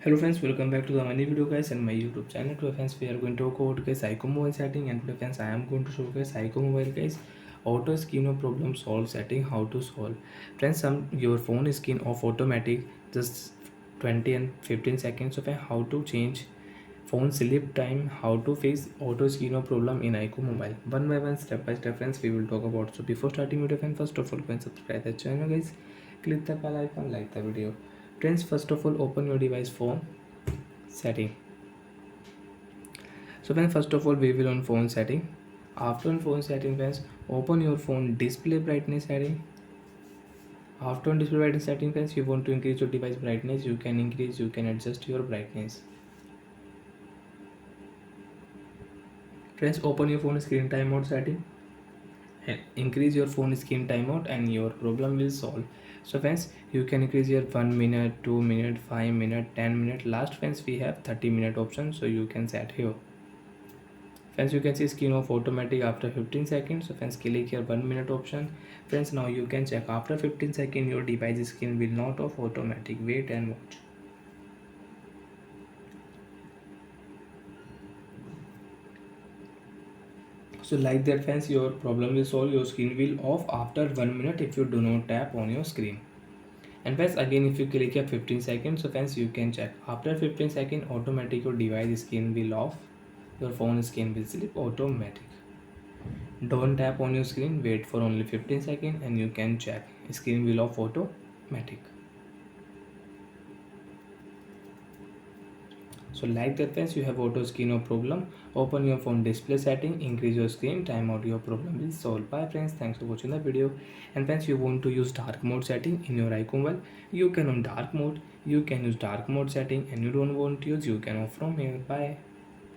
Hello friends, welcome back to the money video guys and my YouTube channel. Today friends, we are going to talk about guys iqoo mobile setting, and today friends, I am going to show guys iqoo mobile guys auto screen of problem solve setting, how to solve. Friends, your phone screen off automatic just 20 and 15 seconds. So friends, how to change phone sleep time, how to fix auto screen of problem in iqoo mobile, one by one, step by step friends, we will talk about. So before starting video friends, first of all go and subscribe the channel guys, click the bell icon, like the video. Friends, first of all open your device phone setting. So then first of all we will on phone setting. After on phone setting friends, open your phone display brightness setting. After on display brightness setting friends, you want to increase your device brightness, you can increase, you can adjust your brightness. Friends, open your phone screen timeout setting and increase your phone screen timeout and your problem will solve. So friends, you can increase your 1 minute, 2 minute, 5 minute, 10 minute. Last friends, we have 30-minute option, so you can set here. Friends, you can see screen off automatic after 15 seconds. So friends, click here 1 minute option. Friends, now you can check after 15 seconds your device screen will not off automatic. Wait and watch. So like that friends, your problem will solve, your screen will off after 1 minute if you do not tap on your screen. And friends, again if you click here 15 seconds, so friends, you can check after 15 seconds automatic your device screen will off, your phone screen will sleep automatic. Don't tap on your screen, wait for only 15 seconds and you can check screen will off automatic. So like that friends, you have auto screen of problem. Open your phone display setting, increase your screen timeout, your problem will solve. Bye friends, thanks for watching the video. And friends, you want to use dark mode setting in your iqoo mobile, you can on dark mode, you can use dark mode setting, and you don't want to use, you can off from here. Bye.